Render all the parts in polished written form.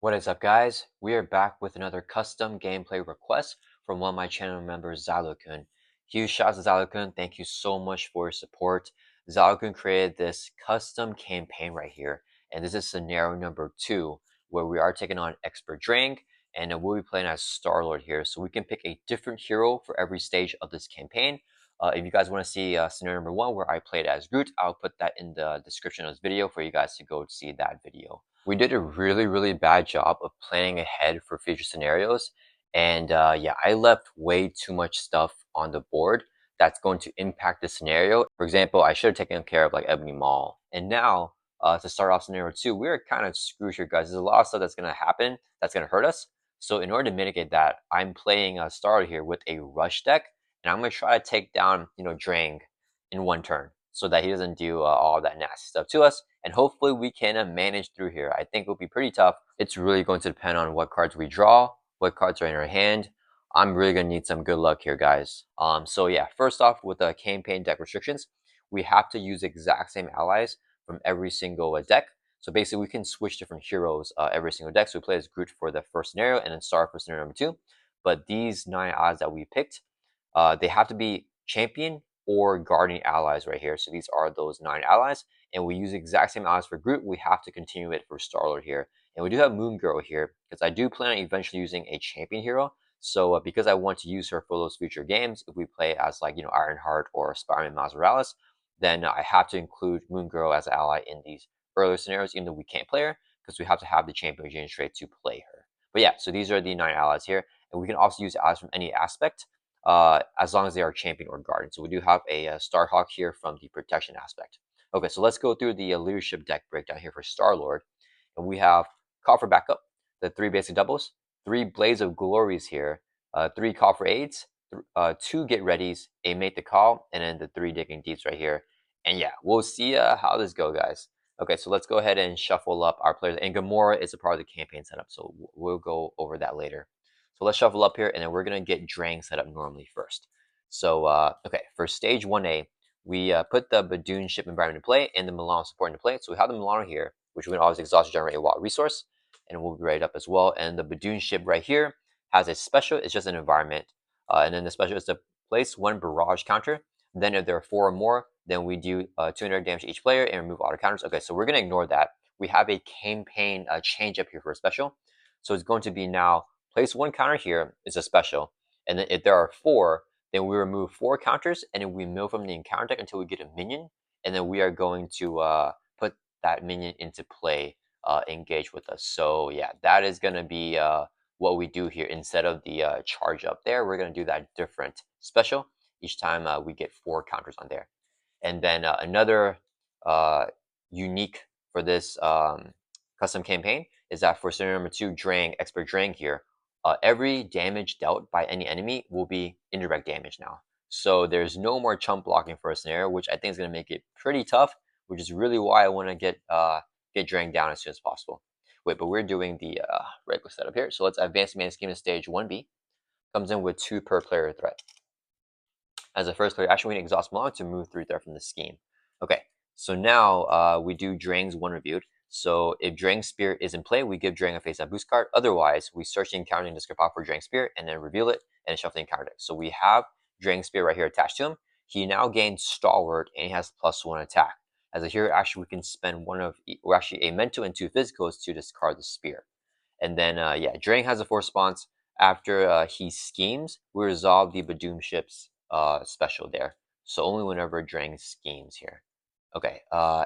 What is up, guys? We are back with another custom gameplay request from one of my channel members, Zylokun. Huge shout out to Zylokun. Thank you so much for your support. Zylokun created this custom campaign right here, and this is scenario number 2, where we are taking on Expert Drang, and we'll be playing as Star-Lord here. So we can pick a different hero for every stage of this campaign. If you guys want to see scenario number 1, where I played as Groot, I'll put that in the description of this video for you guys to go see that video. We did a really bad job of planning ahead for future scenarios, and yeah, I left way too much stuff on the board that's going to impact the scenario. For example, I should have taken care of like Ebony Mall. And now, to start off scenario 2, we're kind of screwed here, guys. There's a lot of stuff that's going to happen that's going to hurt us. So in order to mitigate that, I'm playing a Star here with a rush deck, and I'm going to try to take down, Drang in one turn so that he doesn't do all that nasty stuff to us. And hopefully we can manage through here. I think it'll be pretty tough. It's really going to depend on what cards we draw, what cards are in our hand. I'm really going to need some good luck here, guys. So yeah, first off, with the campaign deck restrictions, we have to use exact same allies from every single deck. So basically, we can switch different heroes every single deck. So we play as Groot for the first scenario and then Star for scenario number 2. But these 9 allies that we picked, they have to be champion or guardian allies right here. So these are those 9 allies, and we use the exact same allies for Groot. We have to continue it for Star-Lord here. And we do have Moon Girl here, because I do plan on eventually using a champion hero. So because I want to use her for those future games, if we play as like, Ironheart or Spider-Man Miles Morales, then I have to include Moon Girl as an ally in these earlier scenarios, even though we can't play her, because we have to have the champion gene trait to play her. But yeah, so these are the 9 allies here, and we can also use allies from any aspect, as long as they are champion or guardian. So we do have a Starhawk here from the protection aspect. Okay, so let's go through the leadership deck breakdown here for Star-Lord. And we have Call for Backup, the 3 basic doubles, 3 Blaze of Glories here, 3 Call for Aids, 2 Get Readies, a Make the Call, and then the 3 Digging Deeps right here. And yeah, we'll see how this goes, guys. Okay, so let's go ahead and shuffle up our players. And Gamora is a part of the campaign setup, so we'll go over that later. So let's shuffle up here, and then we're going to get Drang set up normally first. So, okay, for stage 1A, we put the Badoon ship environment in play and the Milano support into play. So we have the Milano here, which we're going to always exhaust to generate a wild resource, and we'll be right up as well. And the Badoon ship right here has a special. It's just an environment. And then the special is to place 1 barrage counter. Then if there are 4 or more, then we do 200 damage to each player and remove auto counters. Okay, so we're going to ignore that. We have a campaign change up here for a special. So it's going to be now place 1 counter here is a special. And then if there are 4, then we remove 4 counters, and then we mill from the encounter deck until we get a minion. And then we are going to put that minion into play, engage with us. So yeah, that is going to be what we do here. Instead of the charge up there, we're going to do that different special each time we get 4 counters on there. And then another unique for this custom campaign is that for scenario number 2, Drang, Expert Drang here, every damage dealt by any enemy will be indirect damage now. So there's no more chump blocking for a scenario, which I think is going to make it pretty tough, which is really why I want to get Drang down as soon as possible. Wait, but we're doing the regular setup here. So let's advance the main scheme to stage 1B. Comes in with 2 per player threat. As a first player action, we can exhaust Milano to move 3 threat from the scheme. Okay, so now we do Drang's 1 reviewed. So if Drang's Spirit is in play, we give Drang a face-up boost card. Otherwise, we search the encounter and discard for Drang's Spirit and then reveal it and shuffle the encounter deck. So we have Drang's Spirit right here attached to him. He now gains Stalwart and he has +1 attack. As a hero action, we can spend actually a mental and 2 physicals to discard the Spear. And then, yeah, Drang has a 4 response. After he schemes, we resolve the Badoon ship's special there. So only whenever Drang schemes here. Okay,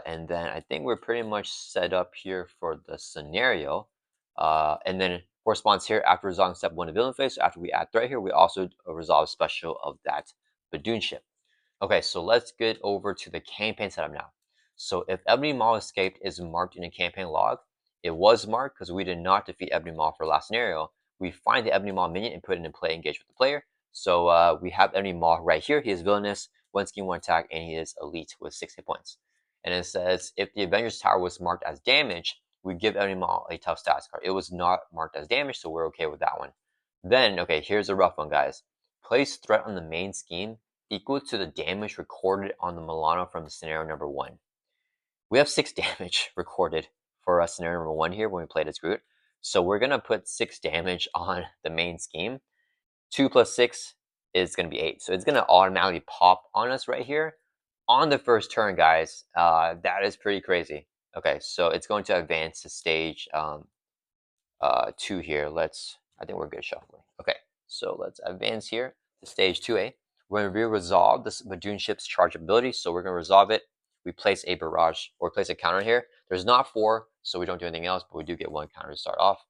and then I think we're pretty much set up here for the scenario. And then for response here, after resolving step 1 of villain phase, so after we add threat here, we also resolve special of that Badoon ship. Okay, so let's get over to the campaign setup now. So if Ebony Maw escaped is marked in a campaign log, it was marked because we did not defeat Ebony Maw for last scenario. We find the Ebony Maw minion and put it in play, engage with the player. So we have Ebony Maw right here. He is villainous, 1 scheme, 1 attack, and he is elite with 6 hit points. And it says if the Avengers Tower was marked as damage, we give Ebony Maw a tough stats card. It was not marked as damage, so we're okay with that one. Then, okay, here's a rough one, guys. Place threat on the main scheme equal to the damage recorded on the Milano from scenario number 1. We have 6 damage recorded for scenario number 1 here when we played as Groot. So we're gonna put 6 damage on the main scheme. 2 plus 6 is gonna be 8. So it's gonna automatically pop on us right here on the first turn, guys. That is pretty crazy. Okay, so it's going to advance to stage 2 here. I think we're good shuffling. Okay, so let's advance here to stage 2A. We're going to resolve this Badoon ship's charge ability, so we're going to resolve it. We place a barrage or place a counter here. There's not 4, so we don't do anything else, but we do get 1 counter to start off.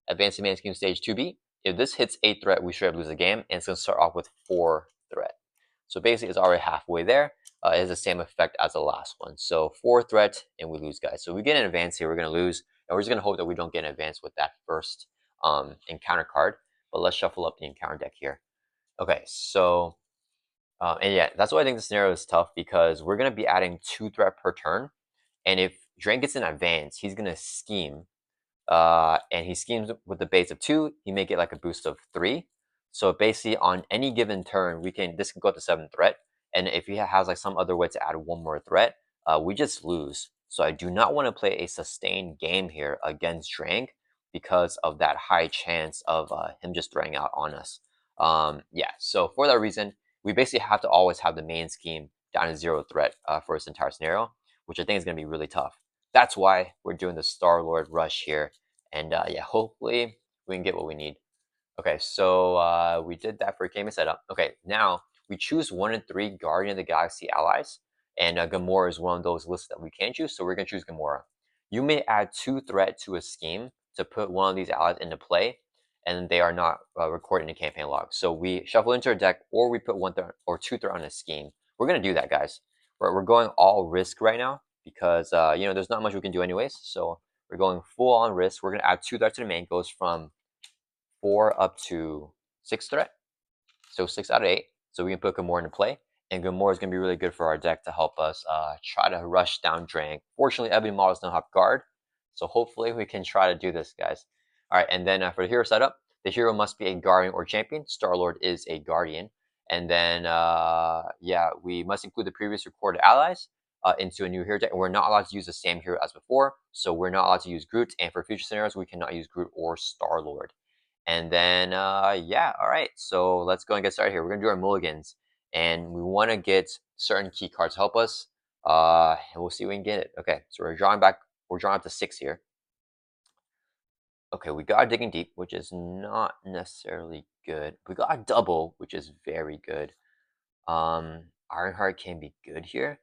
Advance the main scheme stage 2B. If this hits 8 threat, we should lose the game, and it's going to start off with 4 threat. So basically, it's already halfway there. It has the same effect as the last one. So 4 threat, and we lose, guys. So we get an advance here, we're going to lose. And we're just going to hope that we don't get an advance with that first encounter card. But let's shuffle up the encounter deck here. Okay, so, and yeah, that's why I think the scenario is tough, because we're going to be adding 2 threat per turn. And if Drang gets an advance, he's going to scheme. And he schemes with the base of 2. He may get like a boost of 3. So basically, on any given turn, this can go up to 7 threat. And if he has like some other way to add 1 more threat, we just lose. So I do not want to play a sustained game here against Drang because of that high chance of him just throwing out on us. Yeah, so for that reason, we basically have to always have the main scheme down to 0 threat for this entire scenario, which I think is going to be really tough. That's why we're doing the Star-Lord rush here. And yeah, hopefully we can get what we need. Okay, so we did that for game and setup. Okay, now we choose 1 and 3 Guardian of the Galaxy allies. And Gamora is one of those lists that we can choose, so we're going to choose Gamora. You may add 2 threat to a scheme to put one of these allies into play, and they are not recorded in a campaign log. So we shuffle into our deck, or we put 1 threat or 2 threat on a scheme. We're going to do that, guys. We're going all risk right now because, there's not much we can do anyways. So we're going full on risk. We're going to add 2 threats to the main. Goes from 4 up to 6 threat. So 6 out of 8. So we can put Gamora into play. And Gamora is going to be really good for our deck to help us try to rush down Drang. Fortunately, every model does not have guard. So hopefully we can try to do this, guys. All right, and then for the hero setup, the hero must be a guardian or champion. Star-Lord is a guardian. And then, yeah, we must include the previous recorded allies into a new hero deck. And we're not allowed to use the same hero as before. So we're not allowed to use Groot. And for future scenarios, we cannot use Groot or Star-Lord. And then, yeah, all right. So let's go and get started here. We're going to do our mulligans. And we want to get certain key cards to help us. And we'll see if we can get it. Okay, so we're drawing back. We're drawing up to 6 here. Okay, we got a digging deep, which is not necessarily good. We got a double, which is very good. Ironheart can be good here.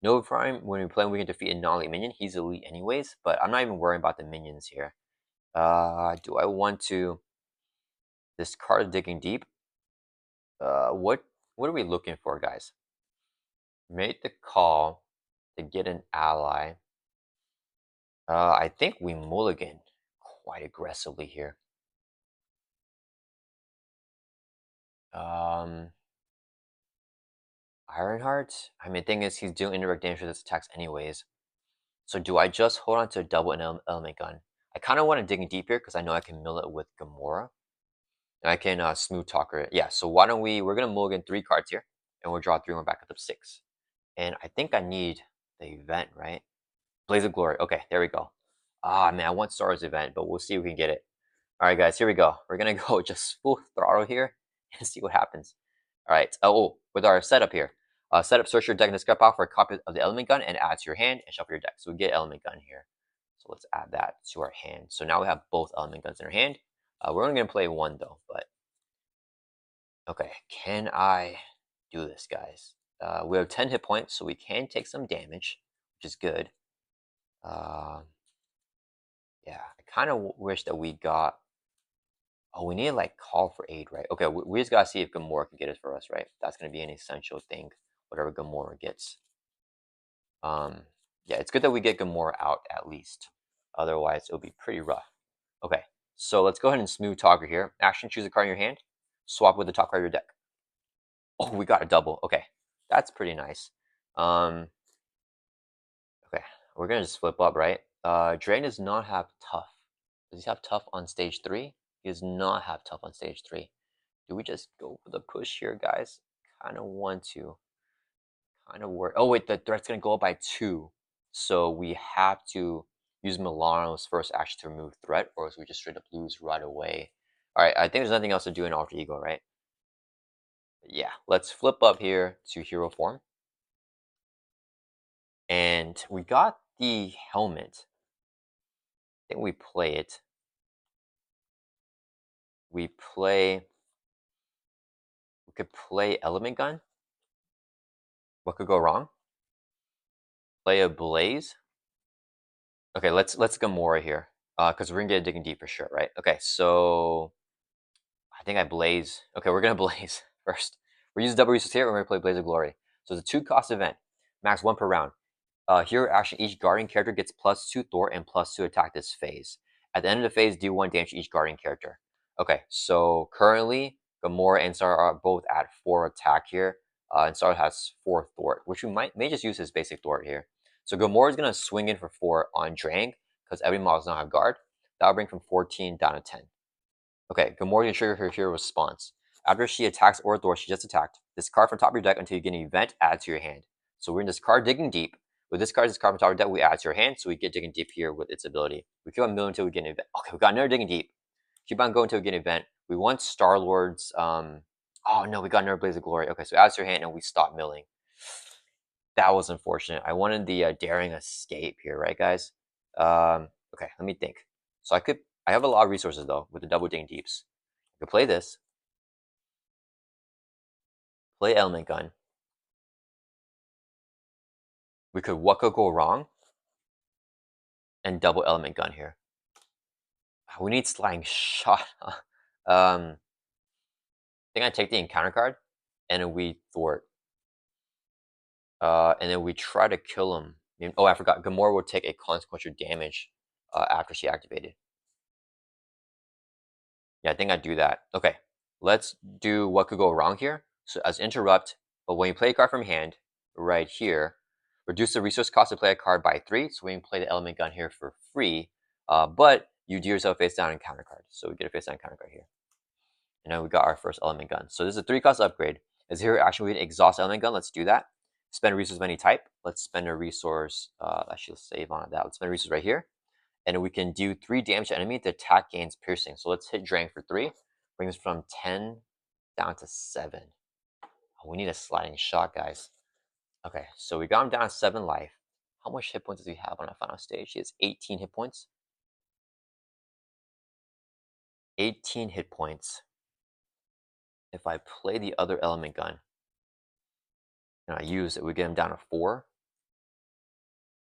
Nova Prime, when we play, we can defeat a non-elite minion. He's elite anyways, but I'm not even worrying about the minions here. Do I want to discard digging deep? What are we looking for, guys? Make the call to get an ally. I think we mulligan quite aggressively here. Ironheart? I mean, the thing is, he's doing indirect damage with his attacks anyways. So do I just hold on to a double and element gun? I kind of want to dig in deep here because I know I can mill it with Gamora. And I can smooth talker it. Yeah, so why don't we're going to mulligan 3 cards here. And we'll draw 3 more back up to 6. And I think I need the event, right? Blaze of Glory. Okay, there we go. Ah, man, I want Star's event, but we'll see if we can get it. All right, guys, here we go. We're going to go just full throttle here and see what happens. All right. Oh, with our setup here. Setup, search your deck in the scrap pile for a copy of the element gun and add to your hand and shuffle your deck. So we get element gun here. So let's add that to our hand. So now we have both element guns in our hand. We're only going to play 1 though, but okay. Can I do this, guys? We have 10 hit points, so we can take some damage, which is good. Yeah, I kind of wish that we got. Oh, we need to like call for aid, right? Okay, we just gotta see if Gamora can get it for us, right? That's gonna be an essential thing, whatever Gamora gets. Yeah, it's good that we get Gamora out at least. Otherwise, it'll be pretty rough. Okay, so let's go ahead and smooth talker here. Action: choose a card in your hand, swap with the top card of your deck. Oh, we got a double. Okay, that's pretty nice. Okay, we're gonna just flip up, right? Drain does not have tough. Does he have tough on stage 3? He does not have tough on stage 3. Do we just go for the push here, guys? Kind of want to. Kind of work. Oh, wait, the threat's going to go up by 2. So we have to use Milano's first action to remove threat, or else we just straight up lose right away. Alright, I think there's nothing else to do in Alter Ego, right? Yeah, let's flip up here to hero form. And we got the helmet. I think we play it. We could play Element Gun. What could go wrong? Play a Blaze. Okay, let's Gamora here. Because we're gonna get digging deep for sure, right? Okay, so I think I Blaze. Okay, we're gonna Blaze first. We're using double resources here, and we're gonna play Blaze of Glory. So it's a 2-cost event, max 1 per round. Hero action: each guardian character gets +2 Thor and +2 attack this phase. At the end of the phase, do 1 damage to each guardian character. Okay, so currently Gamora and Star are both at 4 attack here, and Star has 4 Thor, which we may just use his basic Thor here. So Gamora is gonna swing in for 4 on Drang because every model does not have guard. That'll bring from 14 down to 10. Okay, Gamora can trigger her hero response. After she attacks or Thor she just attacked, discard from top of your deck until you get an event added to your hand. So we're in this card Digging Deep. With this card from top of your deck, we add to your hand, so we get Digging Deep here with its ability. We keep on milling until we get an event. Okay, we got another Digging Deep. Keep on going until we get an event. We want Star-Lord's, oh no, we got another Blaze of Glory. Okay, so add to your hand and we stop milling. That was unfortunate. I wanted the Daring Escape here, right guys? Okay, let me think. So I have a lot of resources though with the double Digging Deeps. I could play this. Play Element Gun. We could What Could Go Wrong and double Element Gun here. We need Sliding Shot. I think I take the encounter card and then we thwart. And then we try to kill him. Oh, I forgot. Gamora will take a consequential damage after she activated. Yeah, I think I do that. Okay, let's do What Could Go Wrong here. So as interrupt, but when you play a card from hand, right here, reduce the resource cost to play a card by 3. So we can play the Element Gun here for free, but you do yourself face down encounter card. So we get a face down encounter card here. And now we got our first Element Gun. So this is a 3-cost upgrade. As hero action, we can exhaust Element Gun. Let's do that. Spend a resource of any type. Let's spend a resource. Actually, let's save on that. Let's spend a resource right here. And we can do 3 damage to enemy. The attack gains piercing. So let's hit Drang for 3. Brings from 10 down to 7. Oh, we need a sliding shot, guys. Okay, so we got him down to 7 life. How much hit points does he have on a final stage? He has 18 hit points. 18 hit points. If I play the other Element Gun and I use it, we get him down to 4.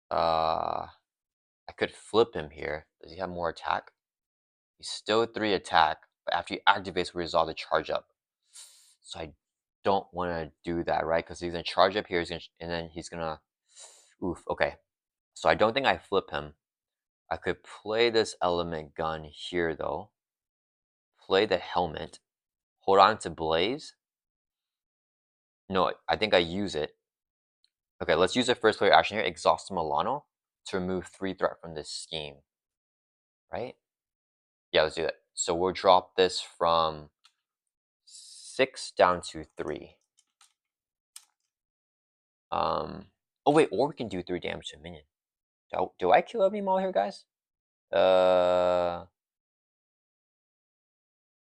I could flip him here. Does he have more attack? He's still 3 attack, but after he activates, we resolve the charge up. So I don't want to do that, right? Because he's going to charge up here, and then he's going to... Oof, okay. So I don't think I flip him. I could play this Element Gun here, though. Play the helmet. Hold on to Blaze. No, I think I use it. Okay, let's use the first player action here. Exhaust Milano to remove 3 threat from this scheme. Right? Yeah, let's do that. So we'll drop this from 6 down to 3. Oh wait, or we can do 3 damage to a minion. Do I kill every mall here, guys?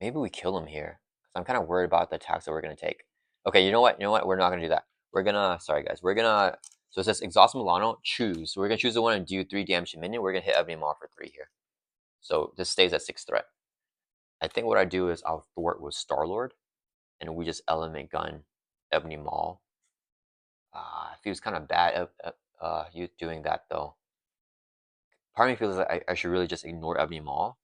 Maybe we kill him here. Cause I'm kind of worried about the attacks that we're gonna take. Okay, you know what? We're not gonna do that. We're gonna, sorry guys, so it says exhaust Milano, choose. So we're gonna choose the one and do 3 damage to minion. We're gonna hit every mall for 3 here. So this stays at 6 threat. I think what I do is I'll thwart with Star-Lord, and we just Element Gun Ebony Maul. It feels kind of bad you doing that though. Part of me feels like I should really just ignore Ebony Maul.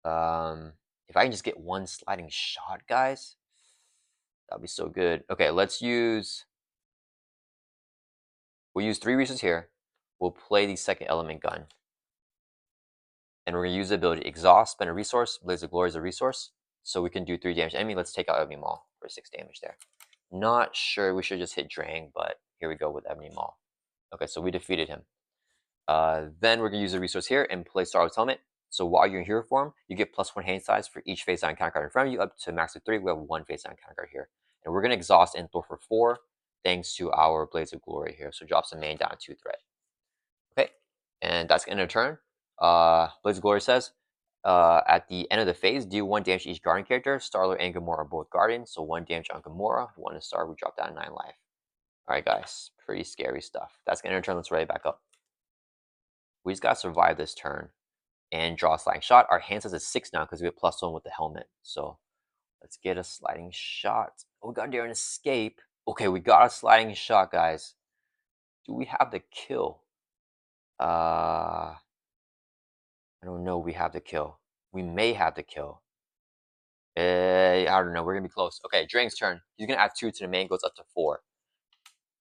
If I can just get 1 sliding shot, guys, that'd be so good. Okay, we'll use 3 resources here. We'll play the second Element Gun. And we're gonna use the ability exhaust, spend a resource, Blaze of Glory is a resource. So we can do 3 damage to enemy. Let's take out Ebony Maul for 6 damage there. Not sure we should just hit Drang, but here we go with Ebony Maul. Okay, so we defeated him. Then we're gonna use the resource here and play Star-Lord's helmet. So while you're in hero form, you get +1 hand size for each face down counter card in front of you, up to max of 3. We have 1 face down counter card here. And we're gonna exhaust and Thor for 4, thanks to our Blaze of Glory here. So drop some main down 2 threat. Okay, And that's end of turn. Blaze of Glory says, at the end of the phase, do 1 damage to each guardian character. Star-Lord and Gamora are both guardians, so 1 damage on Gamora, 1 to Star. We drop down 9 life. Alright, guys. Pretty scary stuff. That's gonna end of turn. Let's ready back up. We just gotta survive this turn and draw a sliding shot. Our hand says it's 6 now because we have +1 with the helmet. So let's get a sliding shot. Oh, we got there an escape. Okay, we got a sliding shot, guys. Do we have the kill? I don't know. We have the kill. We may have the kill. I don't know. We're gonna be close. Okay, Drang's turn. He's gonna add 2 to the main. Goes up to 4.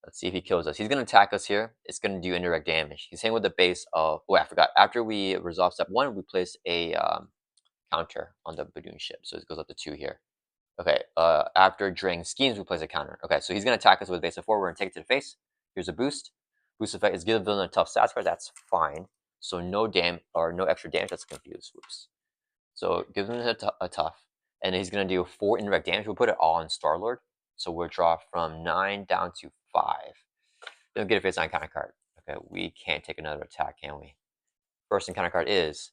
Let's see if he kills us. He's gonna attack us here. It's gonna do indirect damage. He's hitting with the base of. Oh, I forgot. After we resolve step 1, we place a counter on the Badoon ship, so it goes up to 2 here. Okay. After Drang schemes, we place a counter. Okay, so he's gonna attack us with a base of 4. We're gonna take it to the face. Here's a boost. Boost effect is give the villain a tough stats card. That's fine. So no no extra damage. That's confused. Whoops. So gives him a tough, and he's gonna do 4 indirect damage. We'll put it all on Star-Lord. So we'll draw from 9 down to 5. Then get a face on counter card. Okay, we can't take another attack, can we? First encounter card is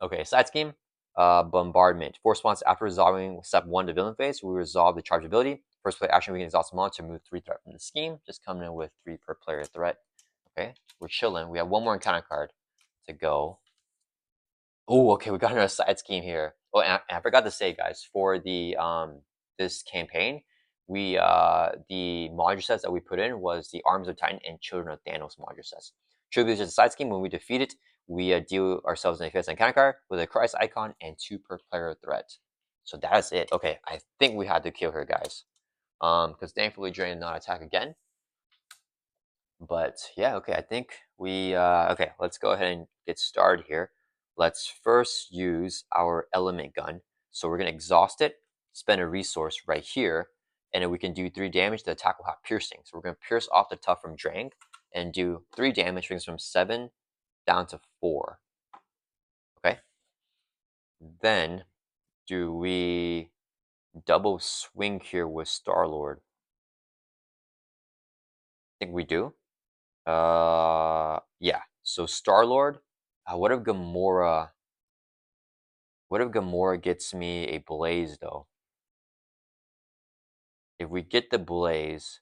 okay. Side scheme, bombardment. 4 spawns after resolving step 1 to villain phase. We resolve the charge ability. First play action, we can exhaust a mod to remove 3 threat from the scheme. Just coming in with 3 per player threat. Okay, we're chilling. We have 1 more encounter card to go. Oh, okay, we got another side scheme here. Oh, and I forgot to say, guys, for the this campaign, we the module sets that we put in was the Arms of Titan and Children of Thanos module sets. Tribute is just a side scheme. When we defeat it, we deal ourselves an offense and counter card with a Christ icon and 2 per player threat. So that's it. Okay, I think we had to kill her, guys. Because thankfully Drain did not attack again. But yeah, okay, I think we okay, let's go ahead and get started here. Let's first use our element gun. So we're gonna exhaust it, spend a resource right here, and then we can do 3 damage. The attack will have piercing. So we're gonna pierce off the tough from Drang and do 3 damage, brings from 7 down to 4. Okay. Then do we double swing here with Star-Lord? I think we do. Yeah. So Star-Lord. What if Gamora? What if Gamora gets me a blaze though? If we get the blaze,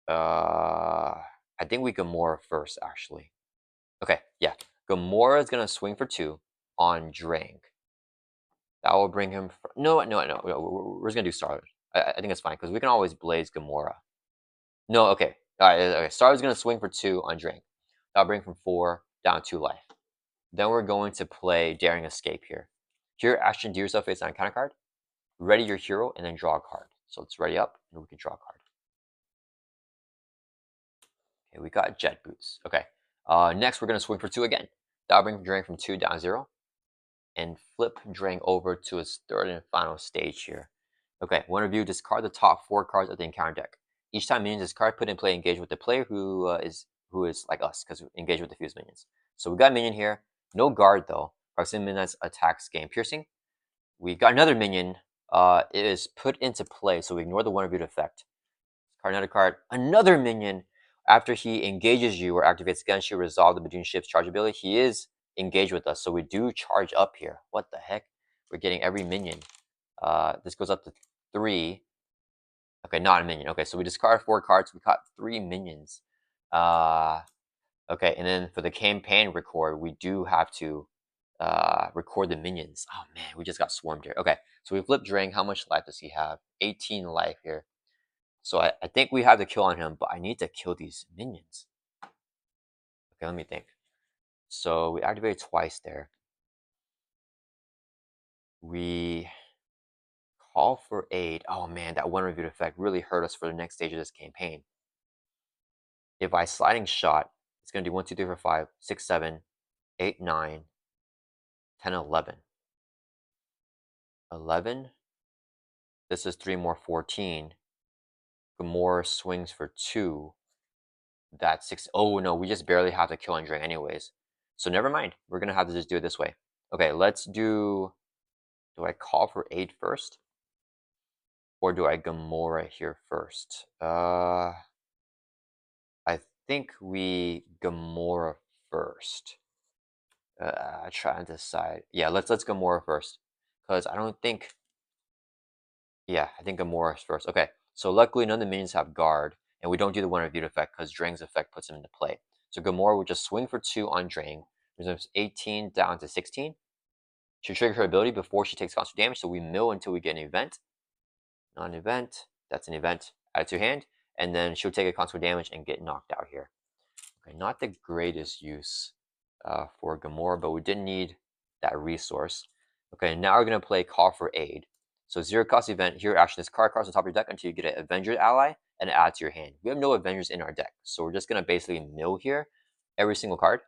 I think we Gamora first actually. Okay, yeah. Gamora is gonna swing for 2 on Drang. That will bring him. No. We're just gonna do Star. I think it's fine because we can always blaze Gamora. No, okay. All right, okay. Star is gonna swing for 2 on Drang. That'll bring from 4 down 2 life. Then we're going to play Daring Escape here. Here, action, do yourself face on a counter card. Ready your hero, and then draw a card. So let's ready up, and we can draw a card. Okay, we got jet boots. Okay. Next, we're going to swing for 2 again. That'll bring Drang from 2 down 0. And flip Drang over to his 3rd and final stage here. Okay, one of you discard the top 4 cards of the encounter deck. Each time minions discard, put in play, engage with the player who is like us, because we engage with the fused minions. So we got a minion here. No guard, though. Proximity minions attacks gain piercing. We got another minion. It is put into play, so we ignore the one of you effect. Card another card. Another minion. After he engages you or activates against you, resolve the Badoon ship's charge ability. He is engaged with us, so we do charge up here. What the heck? We're getting every minion. This goes up to 3. Okay, not a minion. Okay, so we discard 4 cards. We got 3 minions. Okay, and then for the campaign record, we do have to record the minions. Oh man, we just got swarmed here. Okay, so we flipped Drang. How much life does he have? 18 life here. So I think we have the kill on him, but I need to kill these minions. Okay, let me think. So we activated twice there. We call for aid. Oh man, that one reviewed effect really hurt us for the next stage of this campaign. If I sliding shot, it's going to do 1, 2, 3, 4, 5, 6, 7, 8, 9, 10, 11. 11. This is 3 more, 14. Gamora swings for 2. That's 6. Oh no, we just barely have to kill Drang anyways. So never mind. We're going to have to just do it this way. Okay, let's do... Do I call for aid first? Or do I Gamora here first? I think we Gamora first. Trying to decide. Yeah, let's Gamora first, because I don't think. Yeah, I think Gamora is first. Okay, so luckily none of the minions have guard, and we don't do the one reviewed effect because Drang's effect puts him into play. So Gamora will just swing for 2 on Drang, resumes 18 down to 16. She'll trigger her ability before she takes constant damage, so we mill until we get an event. Non-event, that's an event. Add it to your hand, and then she'll take a constant damage and get knocked out here. Okay, not the greatest use for Gamora, but we didn't need that resource. Okay, now we're going to play Call for Aid. So 0 cost event, here action this card cards on top of your deck until you get an Avenger ally and add to your hand. We have no Avengers in our deck, so we're just going to basically mill here every single card.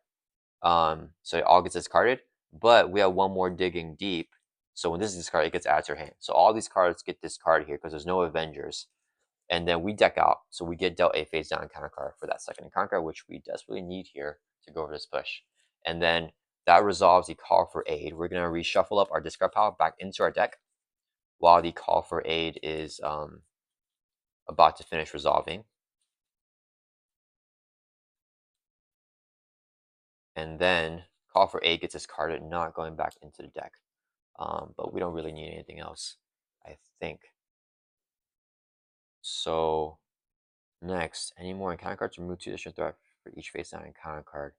So it all gets discarded, but we have one more Digging Deep. So when this is discarded, it gets added to your hand. So all these cards get discarded here because there's no Avengers. And then we deck out, so we get dealt a face down encounter card for that second encounter card, which we desperately need here to go over this push. And then that resolves the Call for Aid. We're going to reshuffle up our discard pile back into our deck while the Call for Aid is about to finish resolving. And then Call for Aid gets discarded, not going back into the deck. But we don't really need anything else, I think. So next, any more encounter cards? Remove 2 additional threat for each face down encounter card.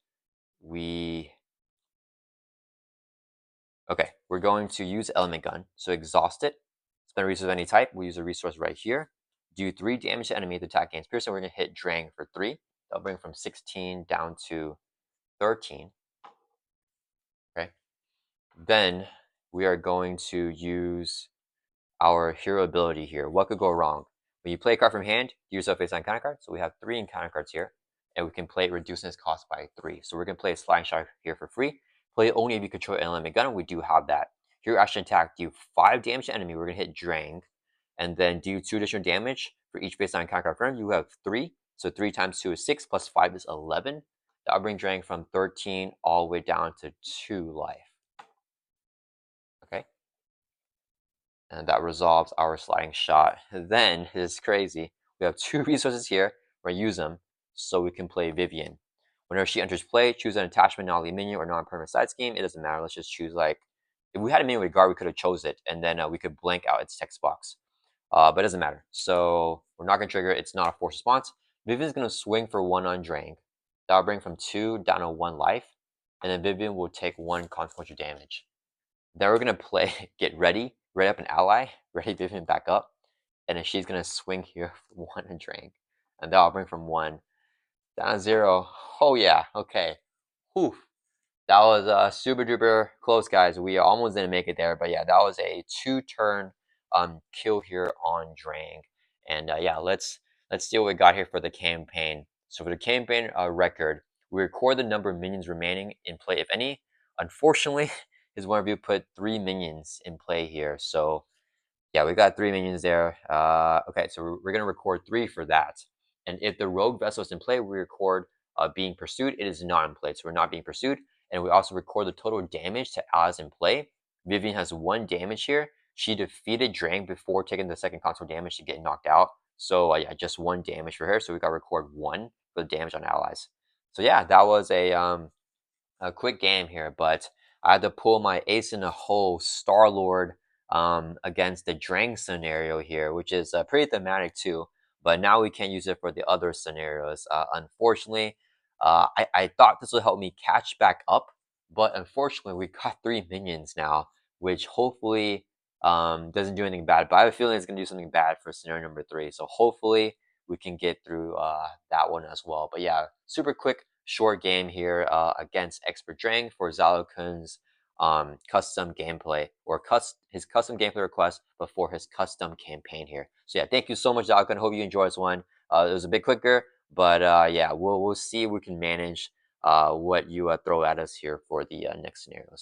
Okay, we're going to use Element Gun. So exhaust it. Spend a resource of any type. We'll use a resource right here. Do 3 damage to enemy. The attack gains piercing. We're going to hit Drang for 3. That'll bring from 16 down to 13. Okay. Then we are going to use our hero ability here. What could go wrong? When you play a card from hand, use a face on encounter card. So we have 3 encounter cards here. And we can play it reducing its cost by 3. So we're going to play a Sliding Shot here for free. Play it only if you control an element gun. We do have that. Hero action attack, do 5 damage to enemy. We're going to hit Drang. And then do 2 additional damage for each face on encounter card friend. You have 3. So 3 times 2 is 6, plus 5 is 11. That'll bring Drang from 13 all the way down to 2 life. Okay. And that resolves our Sliding Shot. Then, this is crazy. We have 2 resources here. We're going to use them so we can play Vivian. Whenever she enters play, choose an attachment, non-lead minion, or non-permanent side scheme. It doesn't matter. Let's just choose, like, if we had a minion with guard, we could have chose it, and then we could blank out its text box. But it doesn't matter. So we're not going to trigger it. It's not a forced response. Vivian's going to swing for 1 on Drang. That'll bring from 2 down to 1 life. And then Vivian will take 1 consequential damage. Then we're going to play Get Ready, ready up an ally, ready Vivian back up. And then she's going to swing here for 1 on Drang. And that'll bring from 1 down to 0. Oh, yeah. Okay. Whew. That was super duper close, guys. We almost didn't make it there. But yeah, that was a 2-turn kill here on Drang. And yeah, let's see what we got here for the campaign. So for the campaign record, we record the number of minions remaining in play, if any. Unfortunately, his one of you put 3 minions in play here. So yeah, we got 3 minions there. Okay, so we're gonna record 3 for that. And if the rogue vessel is in play, we record being pursued. It is not in play, so we're not being pursued. And we also record the total damage to allies in play. Vivian has 1 damage here. She defeated Drang before taking the second console damage to get knocked out. So yeah, just 1 damage for her. So we got to record 1 for the damage on allies. So yeah, that was a quick game here, but I had to pull my ace in the hole Star-Lord against the Drang scenario here, which is pretty thematic too. But now we can't use it for the other scenarios. Unfortunately, I thought this would help me catch back up, but unfortunately, we got 3 minions now, which hopefully doesn't do anything bad. But I have a feeling it's going to do something bad for scenario number 3. So hopefully we can get through that one as well. But yeah, super quick, short game here against Expert Drang for Zylokun's custom gameplay, or his custom gameplay request before his custom campaign here. So yeah, thank you so much, Zylokun. Hope you enjoyed this one. It was a bit quicker, but yeah, we'll see if we can manage what you throw at us here for the next scenarios.